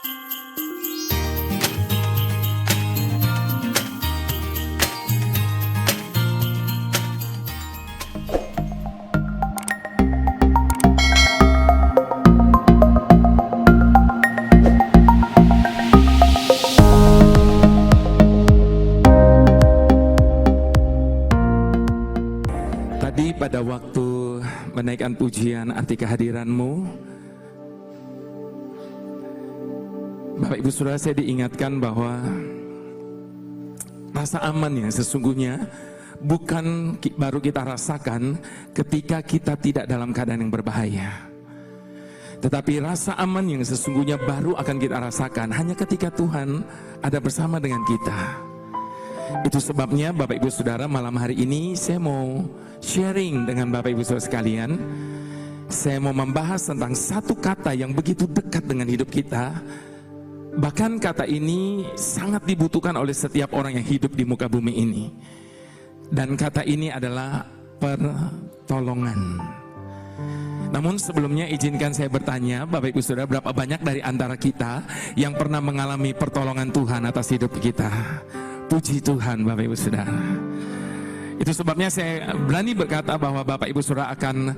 Tadi pada waktu menaikkan pujian arti kehadiran-Mu, Bapak Ibu Saudara, saya diingatkan bahwa rasa aman yang sesungguhnya bukan baru kita rasakan ketika kita tidak dalam keadaan yang berbahaya, tetapi rasa aman yang sesungguhnya baru akan kita rasakan hanya ketika Tuhan ada bersama dengan kita. Itu sebabnya Bapak Ibu Saudara, malam hari ini saya mau sharing dengan Bapak Ibu Saudara sekalian. Saya mau membahas tentang satu kata yang begitu dekat dengan hidup kita. Bahkan kata ini sangat dibutuhkan oleh setiap orang yang hidup di muka bumi ini. Dan kata ini adalah pertolongan. Namun sebelumnya izinkan saya bertanya, Bapak Ibu Saudara, berapa banyak dari antara kita yang pernah mengalami pertolongan Tuhan atas hidup kita? Puji Tuhan Bapak Ibu Saudara. Itu sebabnya saya berani berkata bahwa Bapak Ibu Saudara akan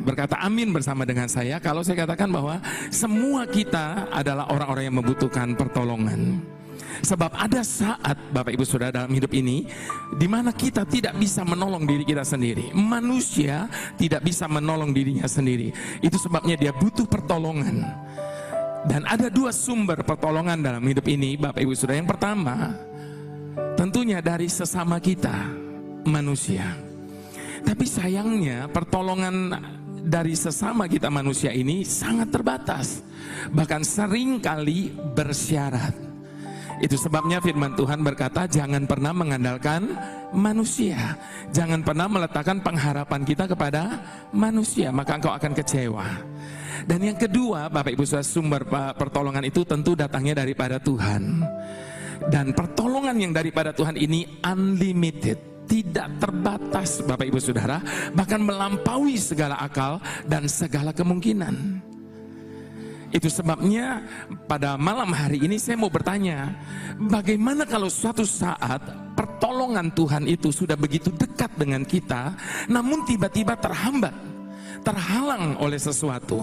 berkata amin bersama dengan saya kalau saya katakan bahwa semua kita adalah orang-orang yang membutuhkan pertolongan. Sebab ada saat Bapak Ibu Saudara dalam hidup ini di mana kita tidak bisa menolong diri kita sendiri. Manusia tidak bisa menolong dirinya sendiri. Itu sebabnya dia butuh pertolongan. Dan ada dua sumber pertolongan dalam hidup ini Bapak Ibu Saudara. Yang pertama, tentunya dari sesama kita, manusia. Tapi sayangnya pertolongan dari sesama kita manusia ini sangat terbatas. Bahkan seringkali bersyarat. Itu sebabnya firman Tuhan berkata, jangan pernah mengandalkan manusia. Jangan pernah meletakkan pengharapan kita kepada manusia, maka engkau akan kecewa. Dan yang kedua, Bapak Ibu Saudara, sumber pertolongan itu tentu datangnya daripada Tuhan. Dan pertolongan yang daripada Tuhan ini unlimited, tidak terbatas Bapak Ibu Saudara, bahkan melampaui segala akal dan segala kemungkinan. Itu sebabnya pada malam hari ini saya mau bertanya, bagaimana kalau suatu saat pertolongan Tuhan itu sudah begitu dekat dengan kita, namun tiba-tiba terhambat, terhalang oleh sesuatu.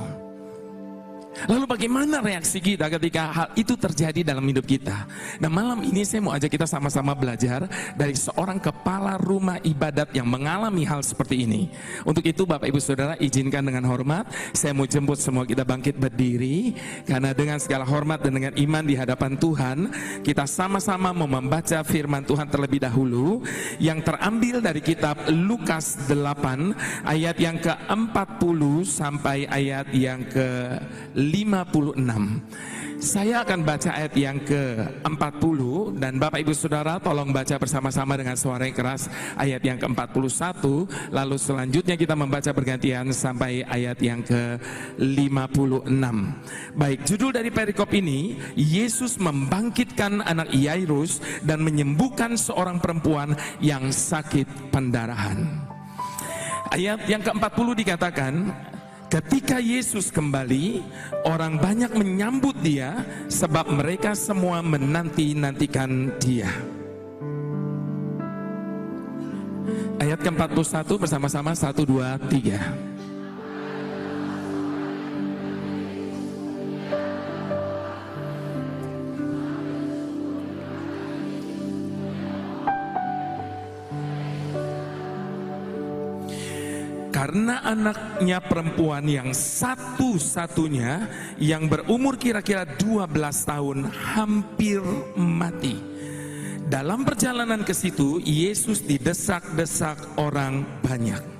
Lalu bagaimana reaksi kita ketika hal itu terjadi dalam hidup kita? Nah, malam ini saya mau ajak kita sama-sama belajar dari seorang kepala rumah ibadat yang mengalami hal seperti ini. Untuk itu Bapak Ibu Saudara, izinkan dengan hormat saya mau jemput semua kita bangkit berdiri. Karena dengan segala hormat dan dengan iman di hadapan Tuhan, kita sama-sama mau membaca firman Tuhan terlebih dahulu yang terambil dari kitab Lukas 8 ayat yang ke-40 sampai ayat yang ke-56. Saya akan baca ayat yang ke-40 dan Bapak Ibu Saudara tolong baca bersama-sama dengan suara yang keras ayat yang ke-41. Lalu selanjutnya kita membaca bergantian sampai ayat yang ke-56. Baik, judul dari perikop ini, Yesus membangkitkan anak Yairus dan menyembuhkan seorang perempuan yang sakit pendarahan. Ayat yang ke-40 dikatakan, ketika Yesus kembali, orang banyak menyambut dia sebab mereka semua menanti-nantikan dia. Ayat ke-41 bersama-sama 1, 2, 3. Karena anaknya perempuan yang satu-satunya yang berumur kira-kira 12 tahun hampir mati. Dalam perjalanan ke situ, Yesus didesak-desak orang banyak.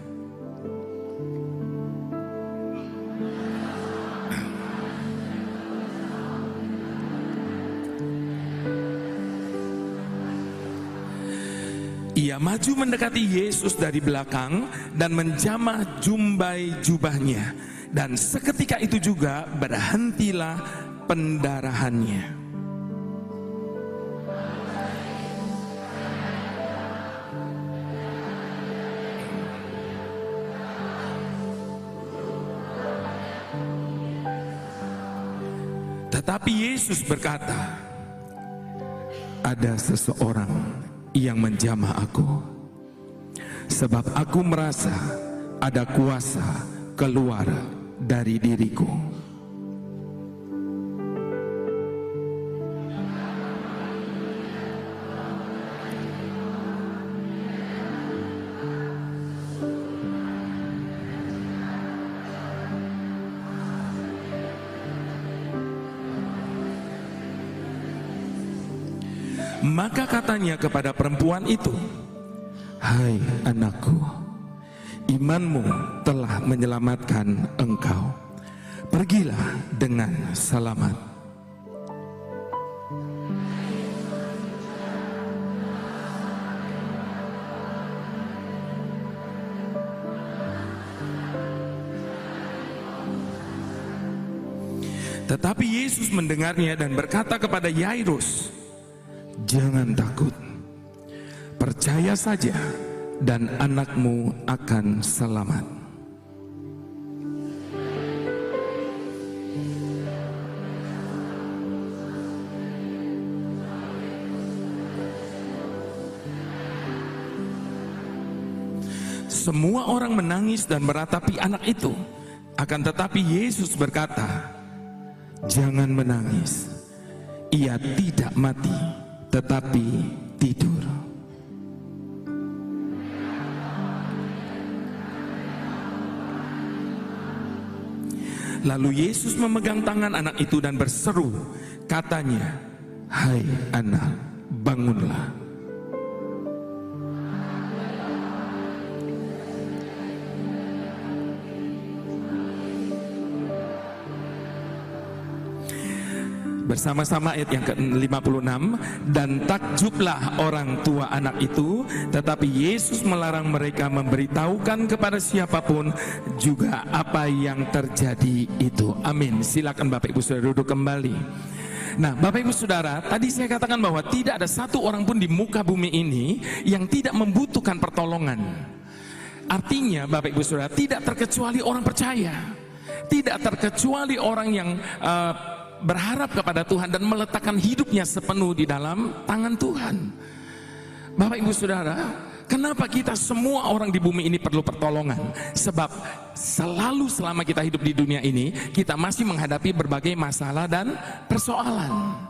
Ia maju mendekati Yesus dari belakang dan menjamah jumbai jubahnya. Dan seketika itu juga berhentilah pendarahannya. Tetapi Yesus berkata, ada seseorang yang menjamah aku, sebab aku merasa ada kuasa keluar dari diriku. Maka katanya kepada perempuan itu, hai anakku, imanmu telah menyelamatkan engkau. Pergilah dengan selamat. Tetapi Yesus mendengarnya dan berkata kepada Yairus, jangan takut, percaya saja dan anakmu akan selamat. Semua orang menangis dan meratapi anak itu. Akan tetapi Yesus berkata, jangan menangis, ia tidak mati, tetapi tidur. Lalu Yesus memegang tangan anak itu dan berseru, katanya, hai anak, bangunlah. Bersama-sama ayat yang ke-56, dan takjublah orang tua anak itu, tetapi Yesus melarang mereka memberitahukan kepada siapapun juga apa yang terjadi itu. Amin. Silakan Bapak Ibu Saudara duduk kembali. Nah, Bapak Ibu Saudara, tadi saya katakan bahwa tidak ada satu orang pun di muka bumi ini yang tidak membutuhkan pertolongan. Artinya Bapak Ibu Saudara, tidak terkecuali orang percaya, tidak terkecuali orang yang berharap kepada Tuhan dan meletakkan hidupnya sepenuh di dalam tangan Tuhan. Bapak Ibu Saudara, kenapa kita semua orang di bumi ini perlu pertolongan? Sebab selalu selama kita hidup di dunia ini, kita masih menghadapi berbagai masalah dan persoalan.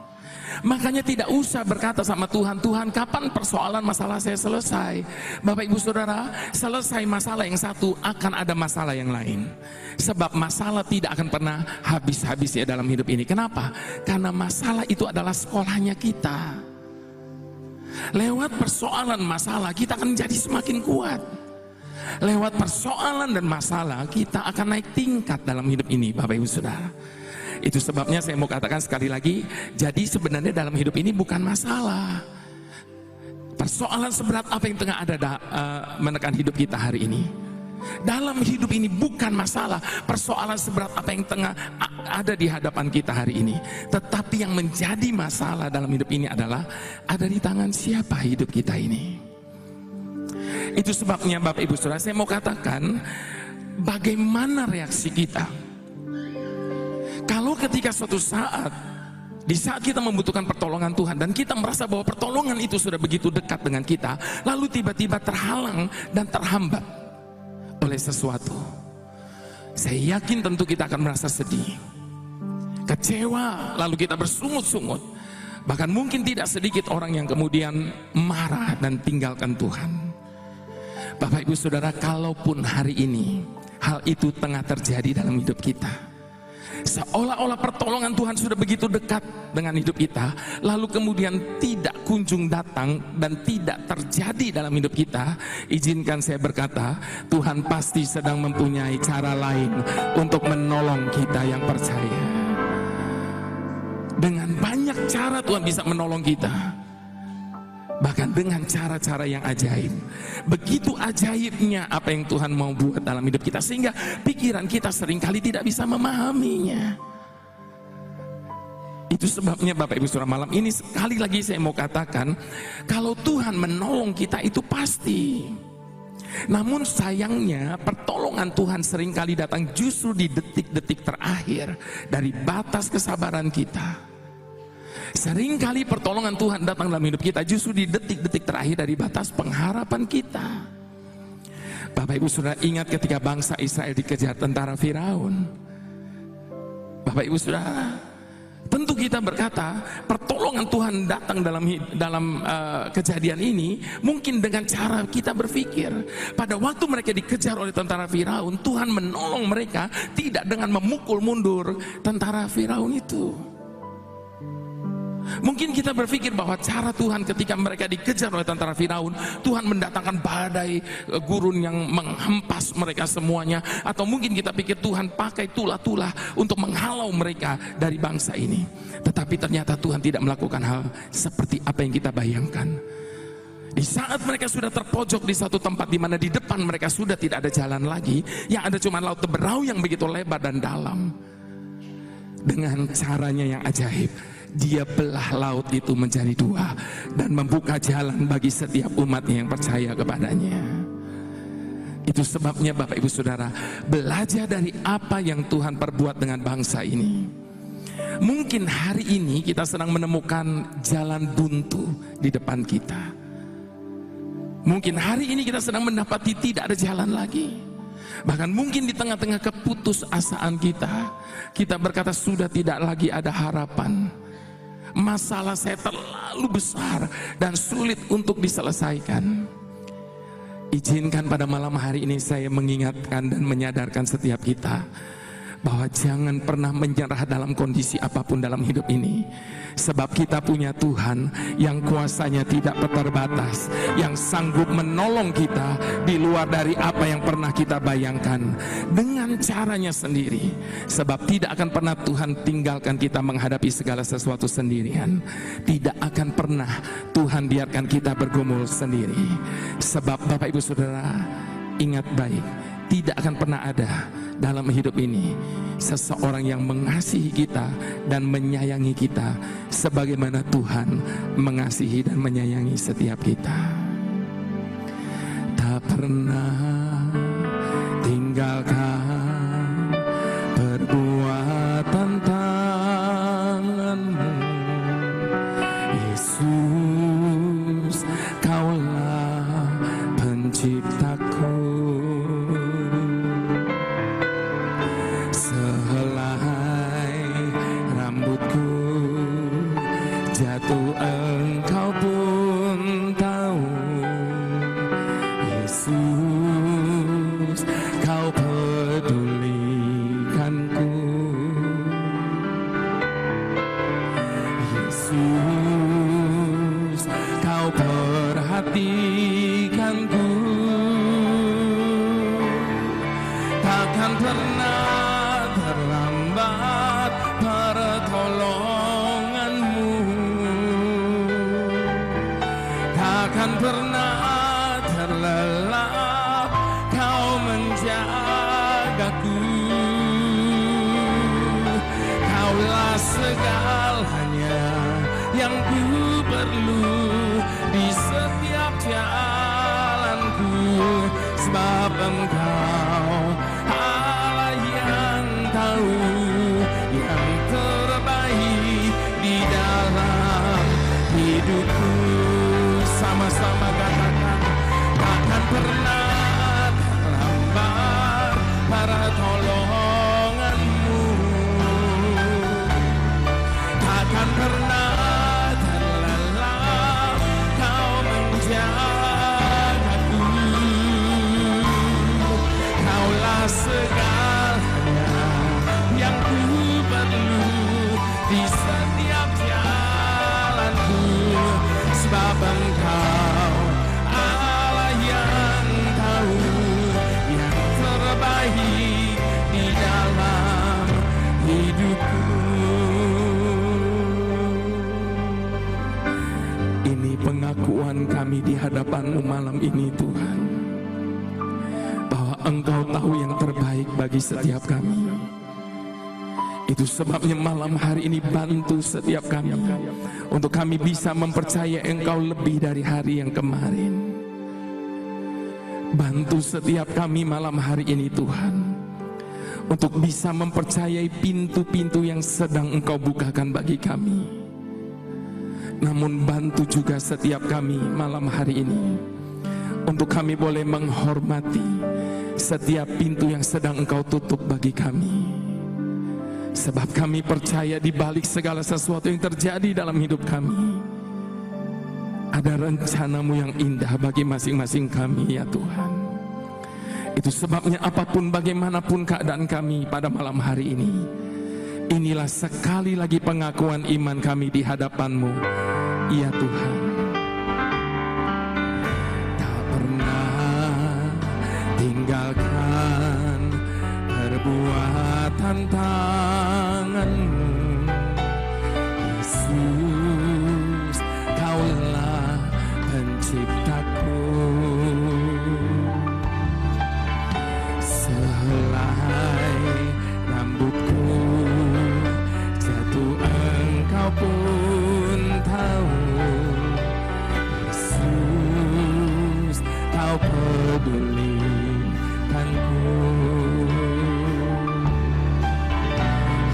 Makanya tidak usah berkata sama Tuhan, Tuhan kapan persoalan masalah saya selesai? Bapak Ibu Saudara, selesai masalah yang satu akan ada masalah yang lain. Sebab masalah tidak akan pernah habis-habis ya dalam hidup ini. Kenapa? Karena masalah itu adalah sekolahnya kita. Lewat persoalan masalah kita akan menjadi semakin kuat. Lewat persoalan dan masalah kita akan naik tingkat dalam hidup ini, Bapak Ibu Saudara. Itu sebabnya saya mau katakan sekali lagi, jadi sebenarnya dalam hidup ini bukan masalah. Persoalan seberat apa yang tengah ada menekan hidup kita hari ini. Dalam hidup ini bukan masalah persoalan seberat apa yang tengah ada di hadapan kita hari ini. Tetapi yang menjadi masalah dalam hidup ini adalah ada di tangan siapa hidup kita ini. Itu sebabnya Bapak Ibu Saudara, saya mau katakan bagaimana reaksi kita kalau ketika suatu saat, di saat kita membutuhkan pertolongan Tuhan dan kita merasa bahwa pertolongan itu sudah begitu dekat dengan kita, lalu tiba-tiba terhalang dan terhambat oleh sesuatu. Saya yakin tentu kita akan merasa sedih, kecewa, lalu kita bersungut-sungut. Bahkan mungkin tidak sedikit orang yang kemudian marah dan tinggalkan Tuhan. Bapak Ibu Saudara, kalaupun hari ini hal itu tengah terjadi dalam hidup kita, seolah-olah pertolongan Tuhan sudah begitu dekat dengan hidup kita, lalu kemudian tidak kunjung datang dan tidak terjadi dalam hidup kita, izinkan saya berkata, Tuhan pasti sedang mempunyai cara lain untuk menolong kita yang percaya. Dengan banyak cara Tuhan bisa menolong kita, bahkan dengan cara-cara yang ajaib. Begitu ajaibnya apa yang Tuhan mau buat dalam hidup kita, sehingga pikiran kita seringkali tidak bisa memahaminya. Itu sebabnya Bapak Ibu Saudara, malam ini sekali lagi saya mau katakan, kalau Tuhan menolong kita itu pasti. Namun sayangnya pertolongan Tuhan seringkali datang justru di detik-detik terakhir dari batas kesabaran kita. Seringkali pertolongan Tuhan datang dalam hidup kita justru di detik-detik terakhir dari batas pengharapan kita. Bapak Ibu Saudara, ingat ketika bangsa Israel dikejar tentara Firaun. Bapak Ibu Saudara, tentu kita berkata pertolongan Tuhan datang dalam kejadian ini mungkin dengan cara kita berpikir. Pada waktu mereka dikejar oleh tentara Firaun, Tuhan menolong mereka tidak dengan memukul mundur tentara Firaun itu. Mungkin kita berpikir bahwa cara Tuhan ketika mereka dikejar oleh tentara Firaun, Tuhan mendatangkan badai gurun yang menghempas mereka semuanya. Atau mungkin kita pikir Tuhan pakai tulah-tulah untuk menghalau mereka dari bangsa ini. Tetapi ternyata Tuhan tidak melakukan hal seperti apa yang kita bayangkan. Di saat mereka sudah terpojok di satu tempat di mana di depan mereka sudah tidak ada jalan lagi, yang ada cuma laut Teberau yang begitu lebar dan dalam. Dengan caranya yang ajaib, Dia belah laut itu menjadi dua dan membuka jalan bagi setiap umatnya yang percaya kepadanya. Itu sebabnya Bapak Ibu Saudara, belajar dari apa yang Tuhan perbuat dengan bangsa ini. Mungkin hari ini kita sedang menemukan jalan buntu di depan kita. Mungkin hari ini kita sedang mendapati tidak ada jalan lagi. Bahkan mungkin di tengah-tengah keputusasaan kita berkata sudah tidak lagi ada harapan. Masalah saya terlalu besar dan sulit untuk diselesaikan. Izinkan pada malam hari ini saya mengingatkan dan menyadarkan setiap kita bahwa jangan pernah menyerah dalam kondisi apapun dalam hidup ini. Sebab kita punya Tuhan yang kuasanya tidak terbatas, yang sanggup menolong kita di luar dari apa yang pernah kita bayangkan dengan caranya sendiri. Sebab tidak akan pernah Tuhan tinggalkan kita menghadapi segala sesuatu sendirian. Tidak akan pernah Tuhan biarkan kita bergumul sendiri. Sebab Bapak Ibu Saudara, ingat baik, tidak akan pernah ada dalam hidup ini seseorang yang mengasihi kita dan menyayangi kita sebagaimana Tuhan mengasihi dan menyayangi setiap kita. Tak pernah tinggalkan perbuatan tanganmu, Yesus, Kaulah penciptaku. Jatuh Engkau pun tahu, Yesus, Kau pedulikanku. Yesus, Kau perhatikanku. Takkan pernah terlambat pertolonganmu, takkan pernah terlelap Kau menjagaku. Kaulah segalanya yang ku perlu di setiap jalanku. Sebab Engkau Allah yang tahu yang terbaik di dalam hidupku. Sama-sama katakan, takkan pernah terlambat pertolonganmu, takkan pernah terlelap Kau menjagaku. Kaulah segalanya yang ku perlu di setiap jalanku. Sebab Engkau Allah yang tahu yang terbaik di dalam hidupku. Ini pengakuan kami di hadapan-Mu malam ini Tuhan, bahwa Engkau tahu yang terbaik bagi setiap kami. Itu sebabnya malam hari ini bantu setiap kami untuk kami bisa mempercayai Engkau lebih dari hari yang kemarin. Bantu setiap kami malam hari ini Tuhan, untuk bisa mempercayai pintu-pintu yang sedang Engkau bukakan bagi kami. Namun bantu juga setiap kami malam hari ini, untuk kami boleh menghormati setiap pintu yang sedang Engkau tutup bagi kami. Sebab kami percaya di balik segala sesuatu yang terjadi dalam hidup kami, ada rencana-Mu yang indah bagi masing-masing kami ya Tuhan. Itu sebabnya apapun bagaimanapun keadaan kami pada malam hari ini, inilah sekali lagi pengakuan iman kami di hadapan-Mu ya Tuhan. Tak pernah tinggalkan perbuatan tangan-Mu, Yesus, Kaulah penciptaku. Sehelai rambutku jatuh Engkau pun tahu, Yesus, Kau pedulikanku.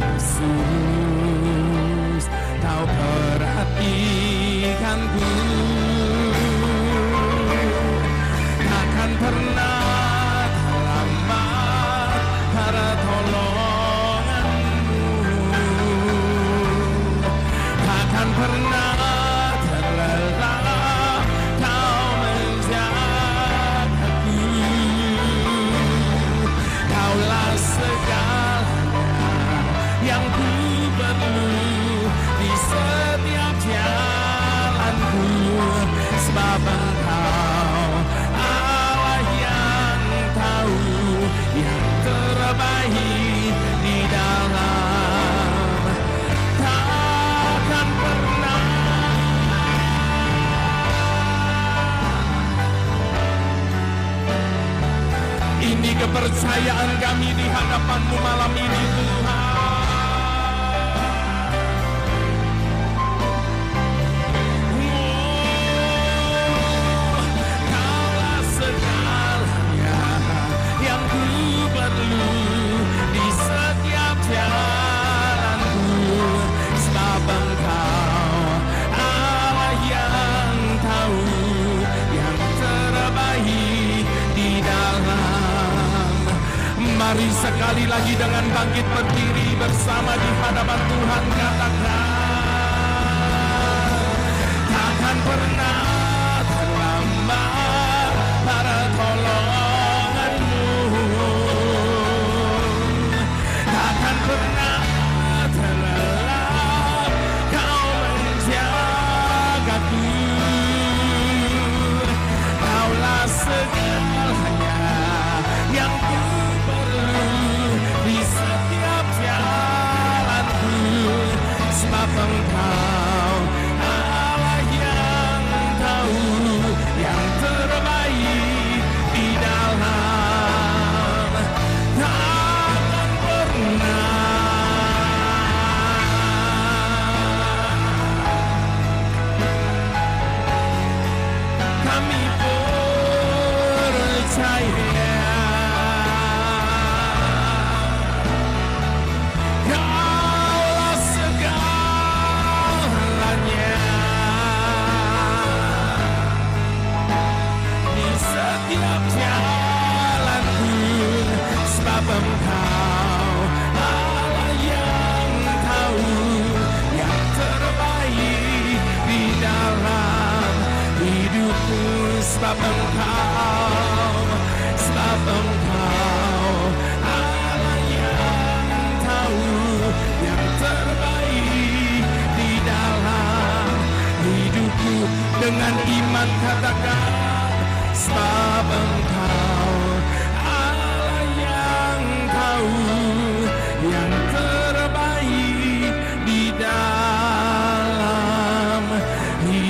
Yesus, Kau perhatikanku. Takkan pernah terlambat pertolongan-Mu, takkan pernah terlelap Kau menjagaku. Kaulah segalanya yang ku perlu di setiap jalanku, sebab Engkau Allah yang tahu yang terbaik di dalam. Takkan pernah. Ini kepercayaan kami di hadapan-Mu malam ini Tuhan. Kaulah segalanya yang ku perlu di setiap jalanku, sebab Engkau Allah yang tahu yang terbaik di dalam. Mari sekali lagi dengan bangkit berdiri bersama di hadapan Tuhan, katakan, takkan pernah terlambat pertolongan-Mu, takkan pernah terlelap Kau menjagaku. Kaulah segalanya yang ku perlu di setiap jalanku, sebab Engkau Allah yang tahu yang terbaik di dalam. Takkan pernah kami percaya Kaulah segalanya di setiap jalanku, sebab Engkau Allah yang tahu yang terbaik di dalam hidupku, sebab Engkau Allah yang tahu yang terbaik di dalam hidupku. Dengan iman katakan, sebab Engkau Allah yang tahu yang terbaik di dalam hidupku.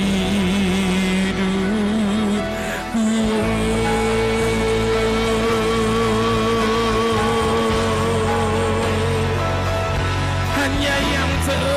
Hanya yang terbaik,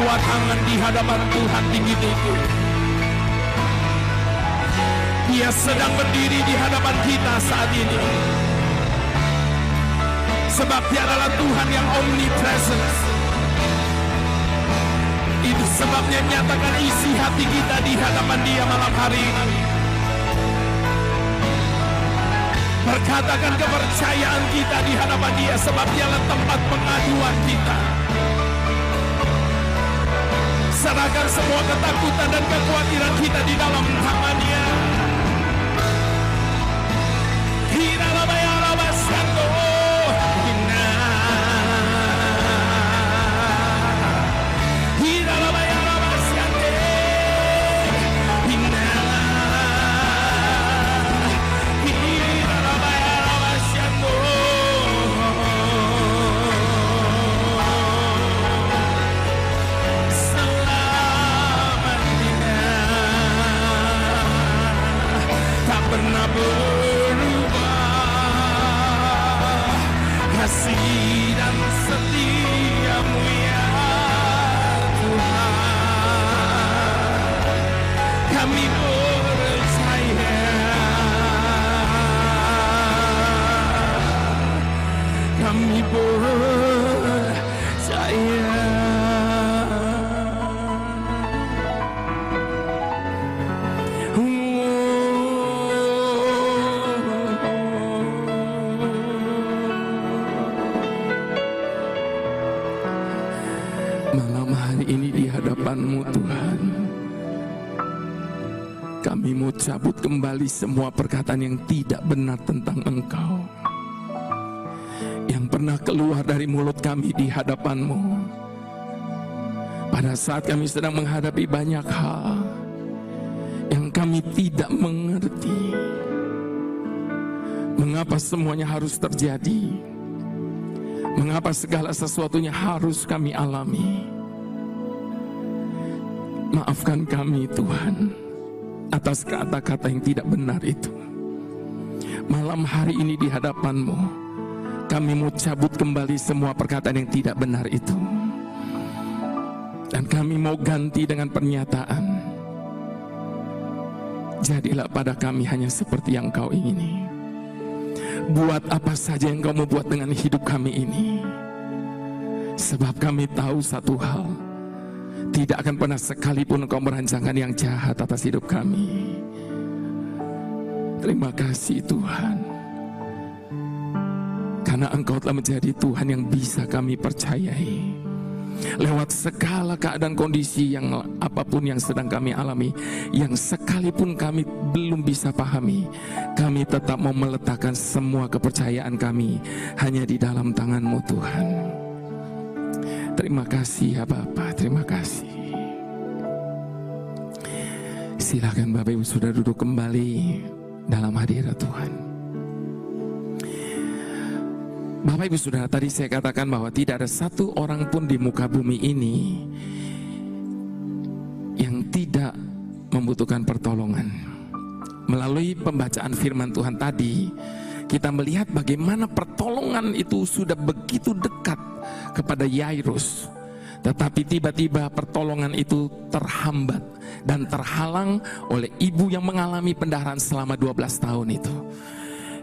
semua tangan di hadapan Tuhan tinggi-tinggi. Dia sedang berdiri di hadapan kita saat ini. Sebab Dia adalah Tuhan yang omnipresent. Itu sebabnya nyatakan isi hati kita di hadapan Dia malam hari ini. Berkatakan kepercayaan kita di hadapan Dia, sebab Dialah tempat pengaduan kita. Serahkan semua ketakutan dan kekhawatiran kita di dalam tangan-Nya. Kasih dan setia-Mu ya Tuhan, kami percaya, kami percaya. Malam hari ini di hadapan-Mu Tuhan, kami mau cabut kembali semua perkataan yang tidak benar tentang Engkau, yang pernah keluar dari mulut kami di hadapan-Mu. Pada saat kami sedang menghadapi banyak hal yang kami tidak mengerti, mengapa semuanya harus terjadi, mengapa segala sesuatunya harus kami alami. Maafkan kami Tuhan atas kata-kata yang tidak benar itu. Malam hari ini di hadapan-Mu, kami mau cabut kembali semua perkataan yang tidak benar itu, dan kami mau ganti dengan pernyataan, jadilah pada kami hanya seperti yang Kau ingini. Buat apa saja yang Kau mau buat dengan hidup kami ini, sebab kami tahu satu hal, tidak akan pernah sekalipun Engkau merancangkan yang jahat atas hidup kami. Terima kasih Tuhan, karena Engkau telah menjadi Tuhan yang bisa kami percayai. Lewat segala keadaan kondisi yang apapun yang sedang kami alami, yang sekalipun kami belum bisa pahami, kami tetap mau meletakkan semua kepercayaan kami hanya di dalam tangan-Mu Tuhan. Terima kasih ya Bapa, terima kasih. Silakan Bapak Ibu sudah duduk kembali dalam hadirat Tuhan. Bapak Ibu Saudara, tadi saya katakan bahwa tidak ada satu orang pun di muka bumi ini yang tidak membutuhkan pertolongan. Melalui pembacaan firman Tuhan tadi, kita melihat bagaimana pertolongan itu sudah begitu dekat kepada Yairus, tetapi tiba-tiba pertolongan itu terhambat dan terhalang oleh ibu yang mengalami pendarahan selama 12 tahun itu.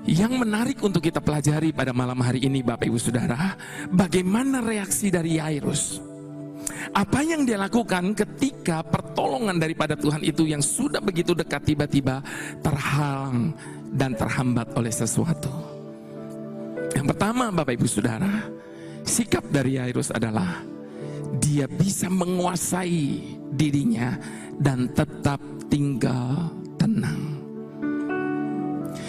Yang menarik untuk kita pelajari pada malam hari ini Bapak Ibu Saudara, bagaimana reaksi dari Yairus. Apa yang dia lakukan ketika pertolongan daripada Tuhan itu yang sudah begitu dekat tiba-tiba terhalang dan terhambat oleh sesuatu. Yang pertama Bapak Ibu Saudara, sikap dari Yairus adalah dia bisa menguasai dirinya dan tetap tinggal tenang.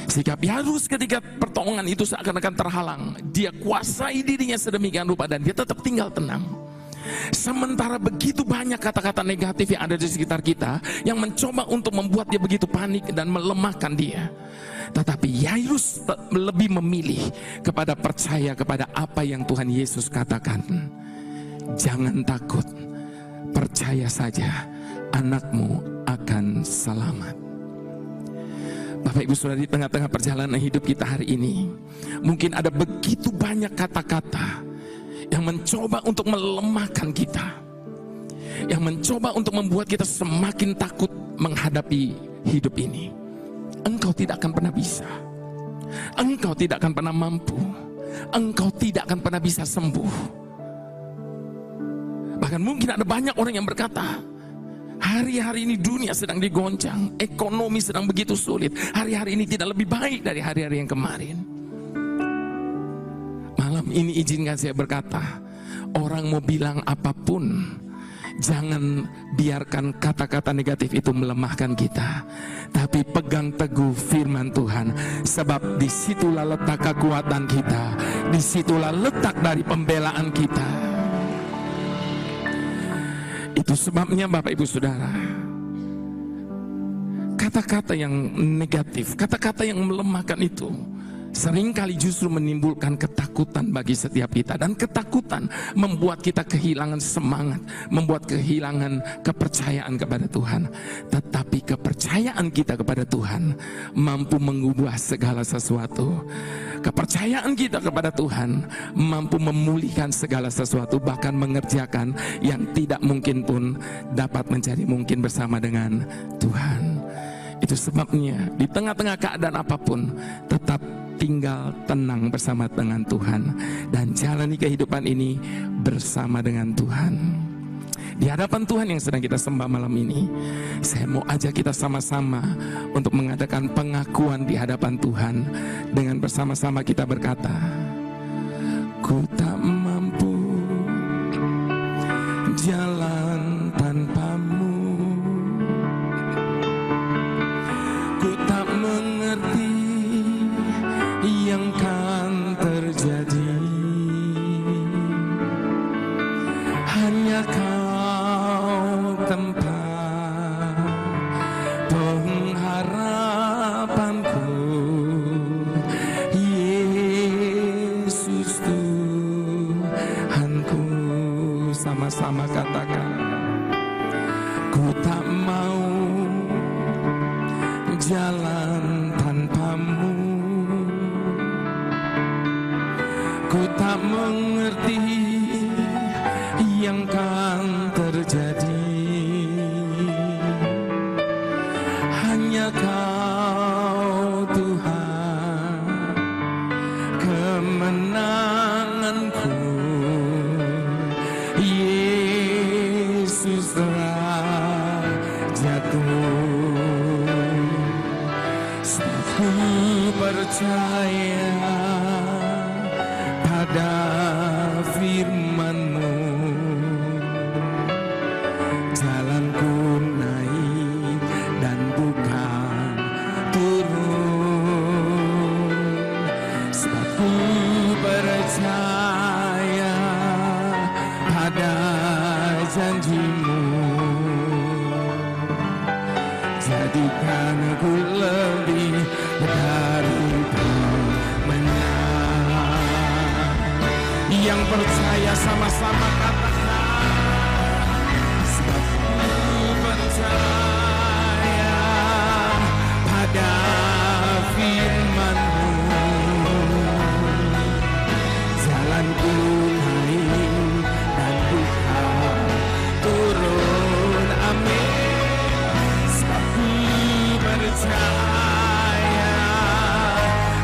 Sikap Yairus ketika pertolongan itu seakan-akan terhalang, dia kuasai dirinya sedemikian rupa dan dia tetap tinggal tenang. Sementara begitu banyak kata-kata negatif yang ada di sekitar kita yang mencoba untuk membuat dia begitu panik dan melemahkan dia. Tetapi Yairus lebih memilih kepada percaya kepada apa yang Tuhan Yesus katakan. Jangan takut, percaya saja, anakmu akan selamat. Bapak Ibu Saudara, di tengah-tengah perjalanan hidup kita hari ini, mungkin ada begitu banyak kata-kata yang mencoba untuk melemahkan kita. yang mencoba untuk membuat kita semakin takut menghadapi hidup ini. Engkau tidak akan pernah bisa. Engkau tidak akan pernah mampu. Engkau tidak akan pernah bisa sembuh. Bahkan mungkin ada banyak orang yang berkata, hari-hari ini dunia sedang digoncang, ekonomi sedang begitu sulit, hari-hari ini tidak lebih baik dari hari-hari yang kemarin. Malam ini izinkan saya berkata, orang mau bilang apapun, jangan biarkan kata-kata negatif itu melemahkan kita, tapi pegang teguh firman Tuhan, sebab disitulah letak kekuatan kita, disitulah letak dari pembelaan kita. Itu sebabnya Bapak Ibu Saudara, kata-kata yang negatif, kata-kata yang melemahkan itu seringkali justru menimbulkan ketakutan bagi setiap kita. Dan ketakutan membuat kita kehilangan semangat, membuat kehilangan kepercayaan kepada Tuhan. Tetapi kepercayaan kita kepada Tuhan mampu mengubah segala sesuatu. Kepercayaan kita kepada Tuhan mampu memulihkan segala sesuatu, bahkan mengerjakan yang tidak mungkin pun dapat menjadi mungkin bersama dengan Tuhan. Itu sebabnya di tengah-tengah keadaan apapun, tetap tinggal tenang bersama dengan Tuhan dan jalani kehidupan ini bersama dengan Tuhan. Di hadapan Tuhan yang sedang kita sembah malam ini, saya mau ajak kita sama-sama untuk mengadakan pengakuan di hadapan Tuhan dengan bersama-sama kita berkata, ku tak mampu jalan tanpamu, ku tak mengerti yang kan terjadi, hanya Kau tempat pengharapanku, Yesus Tuhanku. Sama-sama katakan, ku tak mau jalan tanpamu, ku tak mengerti yang kan terjadi, hanya Kau Tuhan kemenanganku, Yesus Rajaku. Ku percaya pada firman-Mu, jalanku naik dan bukan turun, sebab ku percaya pada janji-Mu, jadikan aku lebih dari pemenang. Yang percaya sama-sama katakan, sebab ku percaya pada firman-Mu, jalanku naik dan bukan turun. Amin. Sebab ku percaya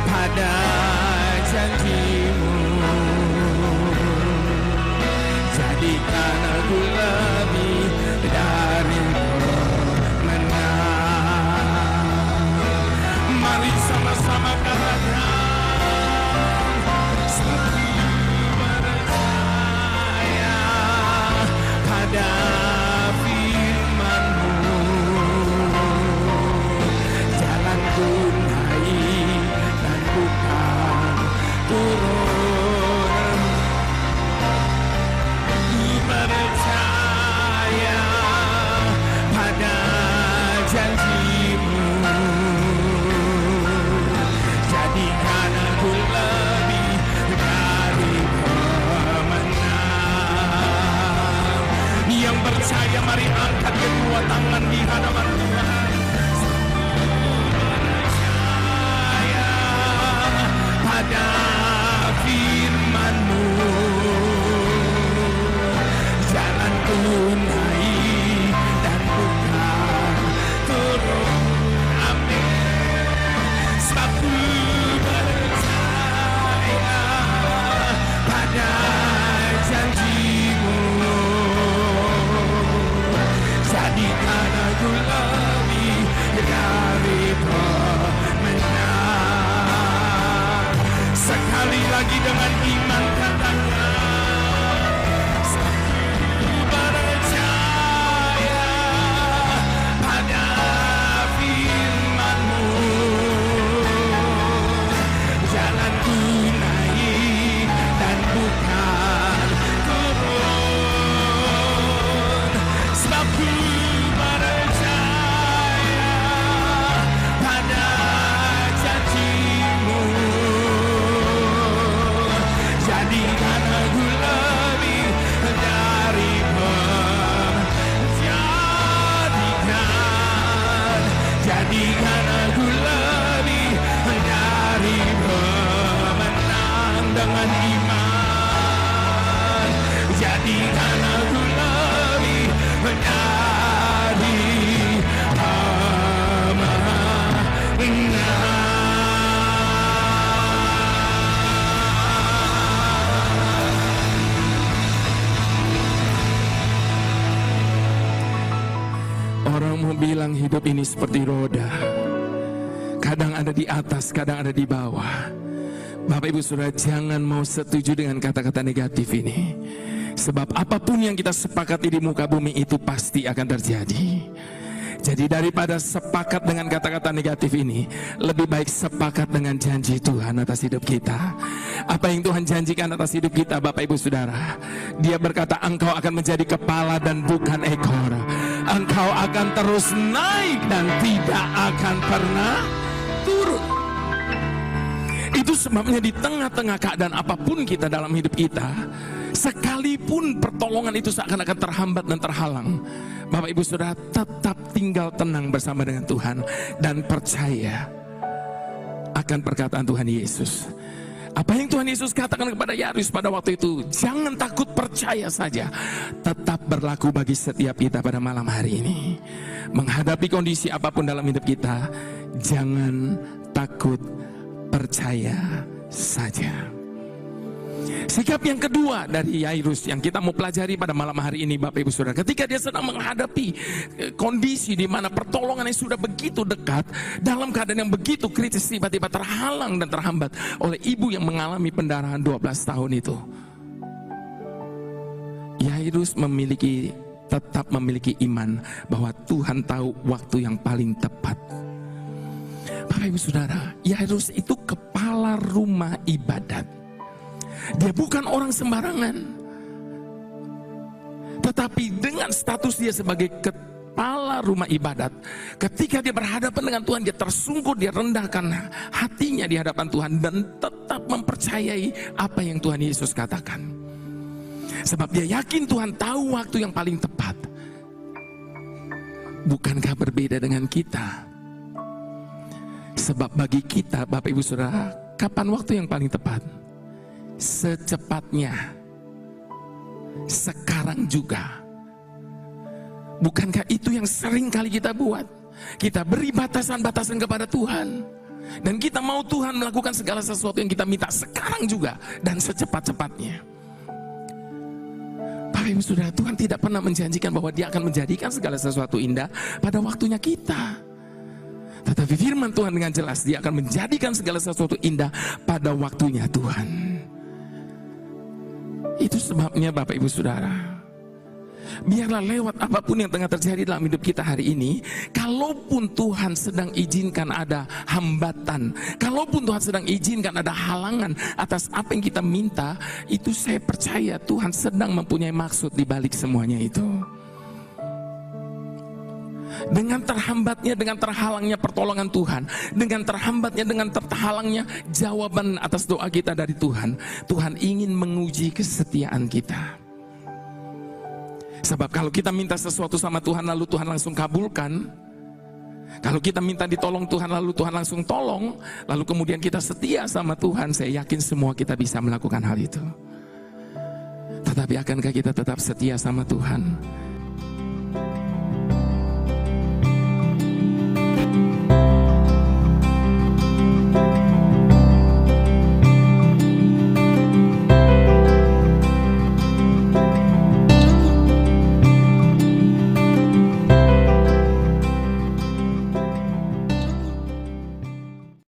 pada janji-Mu, jadikan aku lebih dari pemenang. Mari sama-sama katakan, sebab ku percaya pada firman-Mu, jalanku naik dan bukan turun. Ku percaya pada janji-Mu, jadikan aku lebih dari pemenang. Yang percaya mari angkat kedua tangan di hadapan Tuhan. Percaya pada firman-Mu, jalanku naik aku lebih dari pemenang. Sekali lagi dengan iman katakan, aku percaya pada firman-Mu. Jalanku naik dan bukan turun, sebab ku percaya pada janji-Mu. Jadikan aku lebih dari jadikan aku lebih dari pemenang dengan iman. Jadikan aku lebih dari pemenang. Orang mau bilang hidup ini seperti roda, kadang ada di atas, kadang ada di bawah. Bapak Ibu Saudara, jangan mau setuju dengan kata-kata negatif ini. Sebab apapun yang kita sepakati di muka bumi itu pasti akan terjadi. Jadi daripada sepakat dengan kata-kata negatif ini, lebih baik sepakat dengan janji Tuhan atas hidup kita. Apa yang Tuhan janjikan atas hidup kita, Bapak Ibu Saudara? Dia berkata, engkau akan menjadi kepala dan bukan ekor. Engkau akan terus naik dan tidak akan pernah turun. Itu sebabnya di tengah-tengah keadaan apapun kita dalam hidup kita, sekalipun pertolongan itu seakan-akan terhambat dan terhalang, Bapak Ibu Saudara tetap tinggal tenang bersama dengan Tuhan dan percaya akan perkataan Tuhan Yesus. Apa yang Tuhan Yesus katakan kepada Yairus pada waktu itu, jangan takut, percaya saja, tetap berlaku bagi setiap kita pada malam hari ini. Menghadapi kondisi apapun dalam hidup kita, jangan takut, percaya saja. Sikap yang kedua dari Yairus yang kita mau pelajari pada malam hari ini, Bapak Ibu Saudara, ketika dia sedang menghadapi kondisi di mana pertolongan yang sudah begitu dekat, dalam keadaan yang begitu kritis, tiba-tiba terhalang dan terhambat oleh ibu yang mengalami pendarahan 12 tahun itu. Yairus tetap memiliki iman bahwa Tuhan tahu waktu yang paling tepat. Bapak Ibu Saudara, Yairus itu kepala rumah ibadat. Dia bukan orang sembarangan, tetapi dengan status dia sebagai kepala rumah ibadat, ketika dia berhadapan dengan Tuhan, dia tersungkur, dia rendahkan hatinya di hadapan Tuhan dan tetap mempercayai apa yang Tuhan Yesus katakan. Sebab dia yakin Tuhan tahu waktu yang paling tepat. Bukankah berbeda dengan kita? Sebab bagi kita, Bapak Ibu Saudara, kapan waktu yang paling tepat? Secepatnya, sekarang juga. Bukankah itu yang sering kali kita buat? Kita beri batasan-batasan kepada Tuhan, dan kita mau Tuhan melakukan segala sesuatu yang kita minta sekarang juga dan secepat-cepatnya. Bapak Ibu Saudara, Tuhan tidak pernah menjanjikan bahwa Dia akan menjadikan segala sesuatu indah pada waktunya kita. Tetapi firman Tuhan dengan jelas, Dia akan menjadikan segala sesuatu indah pada waktunya Tuhan. Itu sebabnya Bapak Ibu Saudara, biarlah lewat apapun yang tengah terjadi dalam hidup kita hari ini, kalaupun Tuhan sedang izinkan ada hambatan, kalaupun Tuhan sedang izinkan ada halangan atas apa yang kita minta, itu saya percaya Tuhan sedang mempunyai maksud di balik semuanya itu. Dengan terhambatnya, dengan terhalangnya pertolongan Tuhan, dengan terhambatnya, dengan terhalangnya jawaban atas doa kita dari Tuhan, Tuhan ingin menguji kesetiaan kita. Sebab kalau kita minta sesuatu sama Tuhan lalu Tuhan langsung kabulkan, kalau kita minta ditolong Tuhan lalu Tuhan langsung tolong, lalu kemudian kita setia sama Tuhan, saya yakin semua kita bisa melakukan hal itu. Tetapi akankah kita tetap setia sama Tuhan?